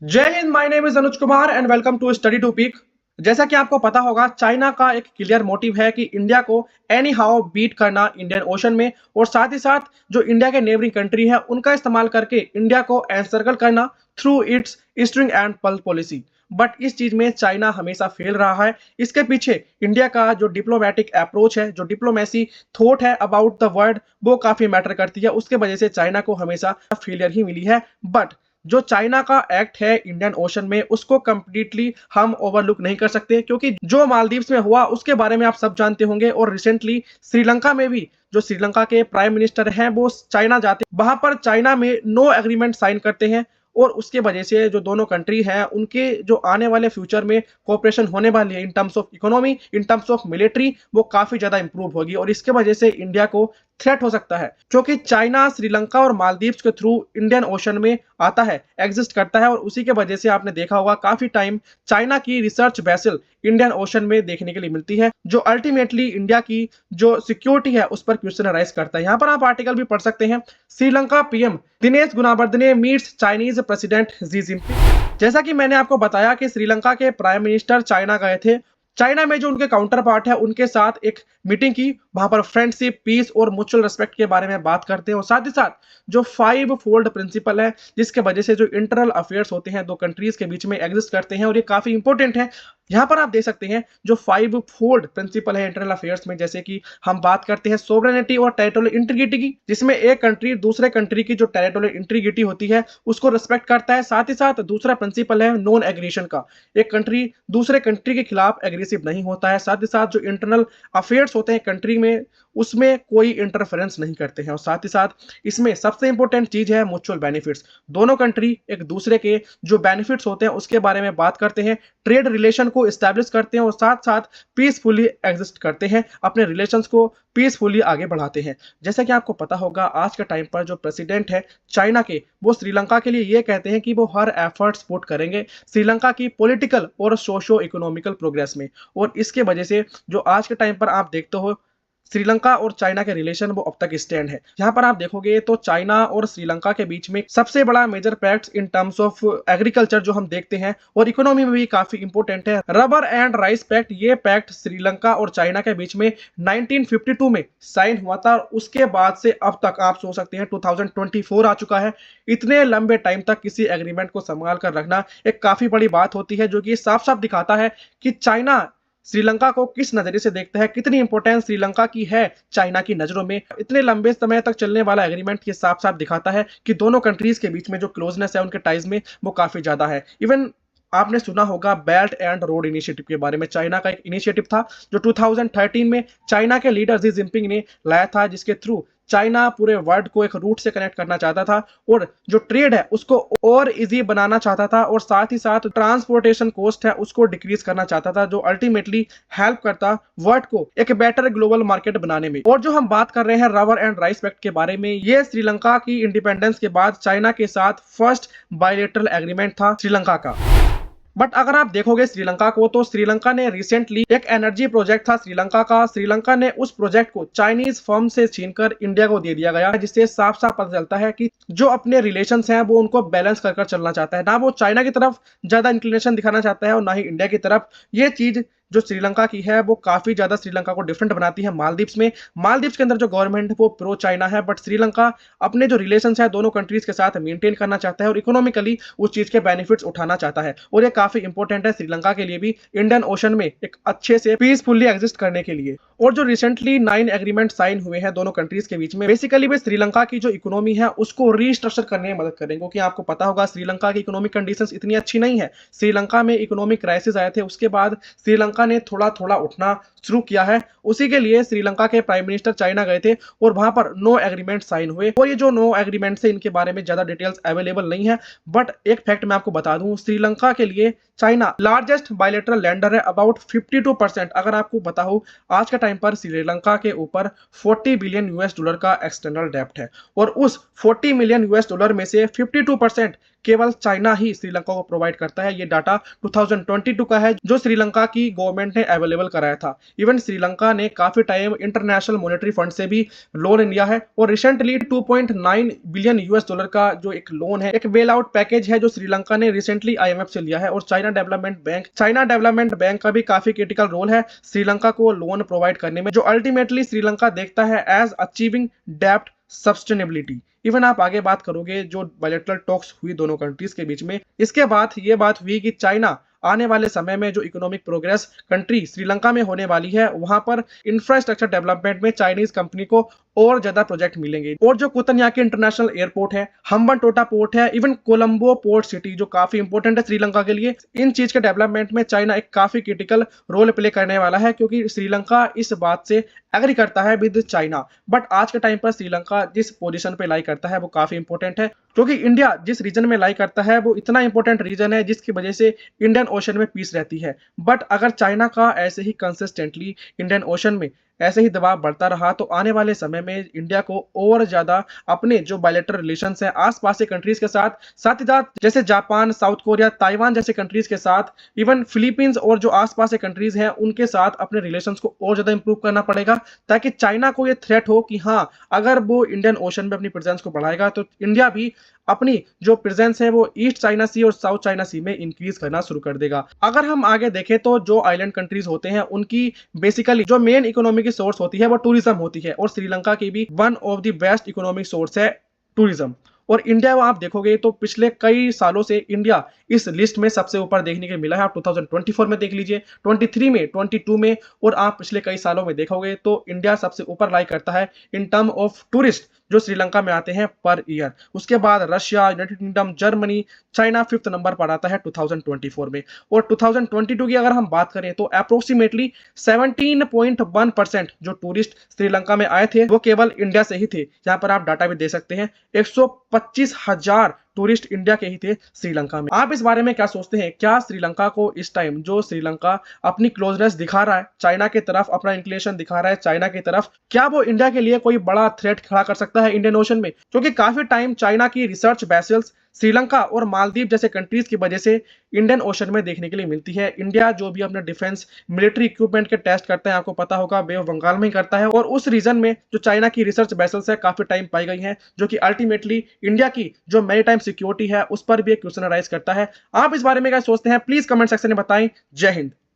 जय Hind. My name is Anuj Kumar and welcome to study to peak. जैसा कि आपको पता होगा, चाइना का एक क्लियर मोटिव है कि इंडिया को एनी हाउ बीट करना इंडियन ओशन में, और साथ ही साथ जो इंडिया के नेबरिंग कंट्री है उनका इस्तेमाल करके इंडिया को एनसर्कल करना through its string and pearls policy. But इस चीज में चाइना हमेशा फेल रहा है। इसके पीछे इंडिया का जो डिप्लोमेटिक अप्रोच है, जो डिप्लोमेसी थॉट है अबाउट द वर्ल्ड, वो काफी मैटर करती है। उसके वजह से चाइना को हमेशा फेलियर ही मिली है। बट जो चाइना का एक्ट है इंडियन ओशन में, उसको कंप्लीटली हम ओवरलुक नहीं कर सकते, क्योंकि जो मालदीव्स में हुआ उसके बारे में आप सब जानते होंगे। और रिसेंटली श्रीलंका में भी जो श्रीलंका के प्राइम मिनिस्टर हैं वो चाइना जाते, वहां पर चाइना में नो एग्रीमेंट साइन करते हैं। और उसके वजह से जो दोनों कंट्री हैं उनके जो आने वाले फ्यूचर में कोऑपरेशन होने वाली है इन terms of economy, in terms of military, वो काफी ज्यादा इंप्रूव होगी। और इसके वजह से इंडिया को थ्रेट हो सकता है, क्योंकि चाइना श्रीलंका और मालदीव्स के थ्रू इंडियन ओशन में आता है, एग्जिस्ट करता है। और उसी के वजह से आपने देखा होगा काफी टाइम चाइना की रिसर्च वेसल इंडियन ओशन में देखने के लिए मिलती है, जो अल्टीमेटली इंडिया की जो सिक्योरिटी है उस पर क्वेश्चन राइज करता है। यहाँ पर आप आर्टिकल भी पढ़ सकते हैं। Sri Lanka PM Dinesh Gunawardena meets Chinese president Xi Jinping. जैसा कि मैंने आपको बताया कि श्रीलंका के प्राइम मिनिस्टर चाइना गए थे। चाइना में जो उनके काउंटर पार्ट है उनके साथ एक मीटिंग की, वहां पर फ्रेंडशिप, पीस और म्यूचुअल रिस्पेक्ट के बारे में बात करते हैं। और साथ ही साथ जो 5 फोल्ड प्रिंसिपल है, जिसके वजह से जो इंटरनल अफेयर्स होते हैं दो कंट्रीज के बीच में एग्जिस्ट करते हैं, और ये काफी इंपॉर्टेंट है। यहाँ पर आप देख सकते हैं जो 5 फोल्ड प्रिंसिपल है इंटरनल अफेयर्स में, जैसे कि हम बात करते हैं सोवरेनिटी और टेरिटोरियल इंटीग्रिटी की, जिसमें एक कंट्री दूसरे कंट्री की जो टेरिटोरियल इंटीग्रिटी होती है उसको रिस्पेक्ट करता है। साथ ही साथ दूसरा प्रिंसिपल है नॉन एग्रेशन का, एक कंट्री दूसरे कंट्री के खिलाफ एग्रेसिव नहीं होता है। साथ ही साथ जो इंटरनल अफेयर्स होते हैं कंट्री में, उसमें कोई इंटरफेरेंस नहीं करते हैं। और साथ ही साथ इसमें सबसे इंपॉर्टेंट चीज है म्यूचुअल बेनिफिट्स। दोनों कंट्री एक दूसरे के जो बेनिफिट्स होते हैं उसके बारे में बात करते हैं, ट्रेड रिलेशन को एस्टैब्लिश करते हैं, और साथ साथ पीसफुली एग्जिस्ट करते हैं, अपने रिलेशंस को पीसफुली आगे बढ़ाते हैं। जैसा कि आपको पता होगा, आज के टाइम पर जो प्रेसिडेंट है चाइना के, वो श्रीलंका के लिए ये कहते हैं कि वो हर एफर्ट्स पुट करेंगे श्रीलंका की पॉलिटिकल और सोशो इकोनॉमिकल प्रोग्रेस में। और इसके वजह से जो आज के टाइम पर आप देखते हो श्रीलंका और चाइना के रिलेशन, वो अब तक स्टैंड है। यहाँ पर आप देखोगे तो चाइना और श्रीलंका के बीच में सबसे बड़ा major pact in terms of agriculture जो हम देखते हैं, और इकोनॉमी में भी काफी इंपॉर्टेंट है, रबर एंड राइस पैक्ट। ये पैक्ट श्रीलंका और चाइना के बीच में 1952 में साइन हुआ था, और उसके बाद से अब तक आप सोच सकते हैं 2024 आ चुका है। इतने लंबे टाइम तक किसी एग्रीमेंट को संभाल कर रखना एक काफी बड़ी बात होती है, जो कि साफ साफ दिखाता है कि चाइना श्रीलंका को किस नजरिए से देखता है, कितनी इंपॉर्टेंस श्रीलंका की है चाइना की नजरों में। इतने लंबे समय तक चलने वाला एग्रीमेंट ये साफ साफ दिखाता है कि दोनों कंट्रीज के बीच में जो क्लोजनेस है उनके टाइज में, वो काफी ज्यादा है। इवन आपने सुना होगा बेल्ट एंड रोड इनिशिएटिव के बारे में। चाइना का एक इनिशिएटिव था जो 2013 में चाइना के लीडर जी जिनपिंग ने लाया था, जिसके थ्रू चाइना पूरे वर्ल्ड को एक रूट से कनेक्ट करना चाहता था, और जो ट्रेड है उसको और इजी बनाना चाहता था, और साथ ही साथ ट्रांसपोर्टेशन कॉस्ट है उसको डिक्रीज करना चाहता था, जो अल्टीमेटली हेल्प करता वर्ल्ड को एक बेटर ग्लोबल मार्केट बनाने में। और जो हम बात कर रहे हैं रबर एंड राइस पैक्ट के बारे में, ये श्रीलंका की इंडिपेंडेंस के बाद चाइना के साथ फर्स्ट बायलैटरल एग्रीमेंट था श्रीलंका का। बट अगर आप देखोगे श्रीलंका को, तो श्रीलंका ने रिसेंटली एक एनर्जी प्रोजेक्ट था श्रीलंका का, श्रीलंका ने उस प्रोजेक्ट को चाइनीज फर्म से छीनकर इंडिया को दे दिया गया, जिससे साफ साफ पता चलता है कि जो अपने रिलेशंस हैं वो उनको बैलेंस कर चलना चाहता है। ना वो चाइना की तरफ ज्यादा इंक्लिनेशन दिखाना चाहता है और ना ही इंडिया की तरफ। ये चीज जो श्रीलंका की है वो काफी ज्यादा श्रीलंका को डिफरेंट बनाती है मालदीव्स में। मालदीव्स के अंदर जो गवर्नमेंट है वो प्रो चाइना है, बट श्रीलंका अपने जो रिलेशंस है दोनों कंट्रीज के साथ मेंटेन करना चाहता है, और इकोनॉमिकली उस चीज के बेनिफिट्स उठाना चाहता है। और ये काफी इंपॉर्टेंट है श्रीलंका के लिए भी, इंडियन ओशन में एक अच्छे से पीसफुली एग्जिस्ट करने के लिए। और जो रिसेंटली 9 एग्रीमेंट साइन हुए हैं दोनों कंट्रीज के बीच में, बेसिकली वे श्रीलंका की जो इकोनॉमी है उसको रीस्ट्रक्चर करने में मदद करेंगे, क्योंकि आपको पता होगा श्रीलंका की इकोनॉमिक कंडीशंस इतनी अच्छी नहीं है। श्रीलंका में इकोनॉमिक क्राइसिस आए थे, उसके बाद श्रीलंका ने थोड़ा थोड़ा उठना शुरू किया है। उसी के लिए श्रीलंका के प्राइम मिनिस्टर चाइना गए थे, और वहां पर नो एग्रीमेंट साइन हुए। और ये जो नो एग्रीमेंट से इनके बारे में ज्यादा डिटेल्स अवेलेबल नहीं है, बट एक फैक्ट मैं आपको बता दूं, श्रीलंका के लिए चाइना लार्जेस्ट बायलैटरल लेंडर है, अबाउट 52%। अगर आपको पता हो, आज के टाइम पर श्रीलंका के ऊपर 40 बिलियन यूएस डॉलर का एक्सटर्नल डेब्ट है, और उस 40 मिलियन यूएस डॉलर में से 52% केवल चाइना ही श्रीलंका को प्रोवाइड करता है। ये डाटा 2022 का है जो श्रीलंका की गवर्नमेंट ने अवेलेबल कराया था। इवन श्रीलंका ने काफी टाइम इंटरनेशनल मॉनेटरी फंड से भी लोन लिया है और रिसेंटली 2.9 बिलियन यूएस डॉलर का जो एक लोन है, एक बेल आउट पैकेज है जो श्रीलंका ने रिसेंटली आईएमएफ से लिया है। और चाइना डेवलपमेंट बैंक का भी काफी क्रिटिकल रोल है श्रीलंका को लोन प्रोवाइड करने में, जो अल्टीमेटली श्रीलंका देखता है एज अचीविंग डेब्ट सस्टेनेबिलिटी। इवन आप आगे बात करोगे जो बायलैटरल टॉक्स हुई दोनों कंट्रीज के बीच में, इसके बाद ये बात हुई कि चाइना आने वाले समय में जो इकोनॉमिक प्रोग्रेस कंट्री श्रीलंका में होने वाली है, वहां पर इंफ्रास्ट्रक्चर डेवलपमेंट में चाइनीज कंपनी को और ज्यादा प्रोजेक्ट मिलेंगे। और जो कुतनयाकी इंटरनेशनल एयरपोर्ट है, हम्बनटोटा पोर्ट है, इवन कोलंबो पोर्ट सिटी जो काफी इंपॉर्टेंट है श्रीलंका के लिए, इन चीज के डेवलपमेंट में चाइना एक काफी क्रिटिकल रोल प्ले करने वाला है, क्योंकि श्रीलंका इस बात से एग्री करता है विद चाइना। बट आज के टाइम पर श्रीलंका जिस पोजीशन पे लाई करता है वो काफी इंपॉर्टेंट है, क्योंकि इंडिया जिस रीजन में लाई करता है वो इतना इंपॉर्टेंट रीजन है जिसकी वजह से इंडियन ओशन में पीस रहती है। बट अगर चाइना का ऐसे ही कंसिस्टेंटली इंडियन ओशन में ऐसे ही दबाव बढ़ता रहा तो आने वाले समय में इंडिया को और ज्यादा अपने जो बायलैटरल रिलेशंस है आसपास के कंट्रीज के साथ ही साथ जैसे जापान, साउथ कोरिया, ताइवान जैसे कंट्रीज के साथ, इवन फिलीपींस और जो आसपास के कंट्रीज हैं उनके साथ अपने रिलेशंस को और ज्यादा इंप्रूव करना पड़ेगा, ताकि चाइना को ये थ्रेट हो कि हाँ, अगर वो इंडियन ओशन में अपनी प्रेजेंस को बढ़ाएगा तो इंडिया भी अपनी जो प्रेजेंस है वो ईस्ट चाइना सी और साउथ चाइना सी में इंक्रीज करना शुरू कर देगा। अगर हम आगे देखें तो जो आइलैंड कंट्रीज होते हैं उनकी बेसिकली जो मेन इकोनॉमी की सोर्स होती है वो टूरिज्म होती है, और श्रीलंका की भी one of the best economic source है टूरिज्म। और इंडिया आप देखोगे तो पिछले कई सालों से इंडिया इस लिस्ट में सबसे ऊपर देखने के मिला है। आप 2024 में देख लीजिए, 23 में, 22 में, और आप पिछले कई सालों में देखोगे तो इंडिया सबसे ऊपर लाइक करता है इन टर्म ऑफ टूरिस्ट जो श्रीलंका में आते हैं पर ईयर। उसके बाद Russia, United kingdom, Germany, China 5th number पर आता है 2024 में। और 2022 की अगर हम बात करें तो अप्रोक्सीमेटली 17.1% जो टूरिस्ट श्रीलंका में आए थे वो केवल इंडिया से ही थे। यहाँ पर आप डाटा भी दे सकते हैं, 125,000 टूरिस्ट इंडिया के ही थे श्रीलंका में। आप इस बारे में क्या सोचते हैं? क्या श्रीलंका को इस टाइम जो श्रीलंका अपनी क्लोजनेस दिखा रहा है चाइना की तरफ, अपना इंक्लिनेशन दिखा रहा है चाइना की तरफ, क्या वो इंडिया के लिए कोई बड़ा थ्रेट खड़ा कर सकता है इंडियन ओशन में? क्योंकि काफी टाइम चाइना की रिसर्च वेसल्स श्रीलंका और मालदीव जैसे कंट्रीज की वजह से इंडियन ओशन में देखने के लिए मिलती है। इंडिया जो भी अपने डिफेंस मिलिट्री इक्विपमेंट के टेस्ट करते हैं, आपको पता होगा बे ऑफ बंगाल में ही करता है, और उस रीजन में जो चाइना की रिसर्च वेसल्स है काफी टाइम पाई गई हैं, जो कि अल्टीमेटली इंडिया की जो मैरीटाइम सिक्योरिटी है उस पर भी एक क्वेश्चन राइज करता है। आप इस बारे में क्या सोचते हैं? प्लीज कमेंट सेक्शन में बताएं। जय हिंद।